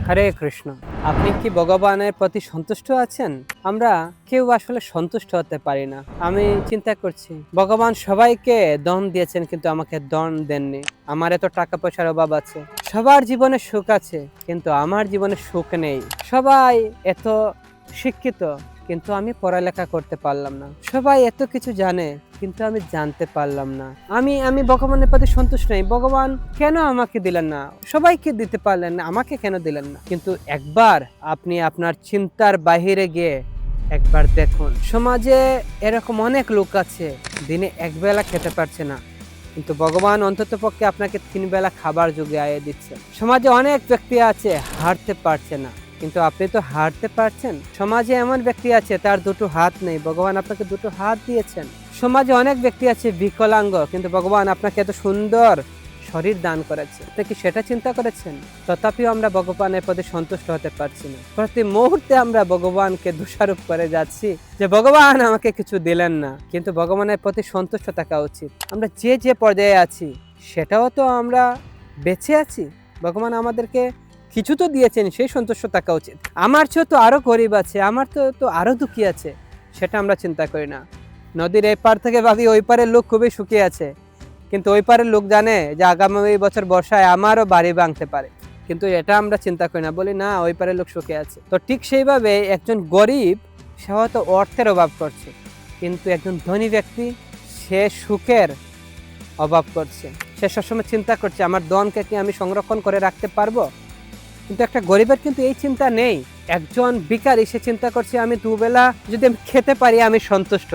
হরে কৃষ্ণ। আপনি কি ভগবানের প্রতি সন্তুষ্ট আছেন? আমরা কেউ আসলে সন্তুষ্ট হতে পারি না। আমি চিন্তা করছি, ভগবান সবাইকে ধন দিয়েছেন কিন্তু আমাকে ধন দেননি। আমার এত টাকা পয়সার অভাব আছে, সবার জীবনে সুখ আছে কিন্তু আমার জীবনে সুখ নেই। সবাই এত শিক্ষিত কিন্তু আমি পড়ালেখা করতে পারলাম না। সবাই এত কিছু জানে কিন্তু আমি জানতে পারলাম না। আমি ভগবানের প্রতি সন্তুষ্ট নই। ভগবান কেন আমাকে দিলেন না? সবাইকে দিতে পারলেন না, আমাকে কেন দিলেন না? কিন্তু একবার আপনি আপনার চিন্তার বাহিরে গিয়ে একবার দেখুন, সমাজে এরকম অনেক লোক আছে দিনে একবেলা খেতে পারছে না, কিন্তু ভগবান অন্ততপক্ষে আপনাকে 3 বেলা খাবার জুগিয়ে দিচ্ছে। সমাজে অনেক ব্যক্তি আছে হাঁটতে পারছে না, কিন্তু আপনি তো হাঁটতে পারছেন। সমাজে এমন ব্যক্তি আছে তার দুটো হাত নেই, ভগবান আপনাকে দুটো হাত দিয়েছেন। সমাজে অনেক ব্যক্তি আছে বিকলাঙ্গ, কিন্তু ভগবান আপনাকে এত সুন্দর শরীর দান করেছে। আপনি কি সেটা চিন্তা করেছেন? তথাপিও আমরা ভগবানের প্রতি সন্তুষ্ট হতে পারছি না। প্রতি মুহূর্তে আমরা ভগবানকে দোষারোপ করে যাচ্ছি যে ভগবান আমাকে কিছু দিলেন না। কিন্তু ভগবানের প্রতি সন্তুষ্ট থাকা উচিত। আমরা যে পর্যায়ে আছি সেটাও তো আমরা বেঁচে আছি। ভগবান আমাদেরকে কিছু তো দিয়েছেন, সেই সন্তুষ্ট থাকা উচিত। আমার চেয়েও তো আরো গরিব আছে, আমার তো আরো দুঃখী আছে, সেটা আমরা চিন্তা করি না। নদীর এই পার থেকে ভাবি ওই পারের লোক খুবই সুখী আছে, কিন্তু ওই পারের লোক জানে যে আগামী বছর বর্ষায় আমারও বাড়ি ভাঙতে পারে, কিন্তু এটা আমরা চিন্তা করি না, বলি না ওই পারের লোক সুখে আছে। তো ঠিক সেইভাবে একজন গরিব সে হয়তো অর্থের অভাব করছে, কিন্তু একজন ধনী ব্যক্তি সে সুখের অভাব করছে। সে সবসময় চিন্তা করছে আমার ধনকে কি আমি সংরক্ষণ করে রাখতে পারবো। কিন্তু একটা গরিবের কিন্তু এই চিন্তা নেই। একজন ভিখারি সে চিন্তা করছে আমি দুবেলা যদি আমি খেতে পারি আমি সন্তুষ্ট।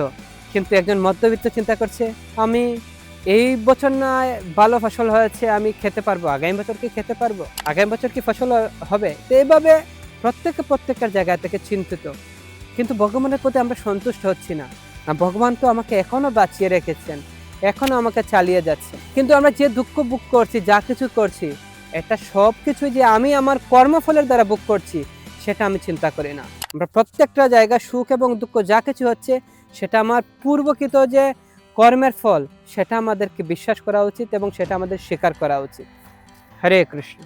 কিন্তু একজন মধ্যবিত্ত চিন্তা করছে আমি এই বছর না ভালো ফসল হয়েছে, আমি খেতে পারবো, আগামী বছর কি খেতে পারবো, আগামী বছর কি ফসল হবে। তো এইভাবে প্রত্যেকের জায়গা থেকে চিন্তিত, কিন্তু ভগবানের প্রতি আমরা সন্তুষ্ট হচ্ছি না। ভগবান তো আমাকে এখনো বাঁচিয়ে রেখেছেন, এখনো আমাকে চালিয়ে যাচ্ছে, কিন্তু আমরা যে দুঃখ ভোগ করছি, যা কিছু করছি, এটা সব কিছু যে আমি আমার কর্মফলের দ্বারা ভোগ করছি সেটা আমি চিন্তা করি না। আমরা প্রত্যেকটা জায়গায় সুখ এবং দুঃখ যা কিছু হচ্ছে সেটা আমার পূর্বকৃত যে কর্মের ফল, সেটা আমাদেরকে বিশ্বাস করা উচিত এবং সেটা আমাদের স্বীকার করা উচিত। হরে কৃষ্ণ।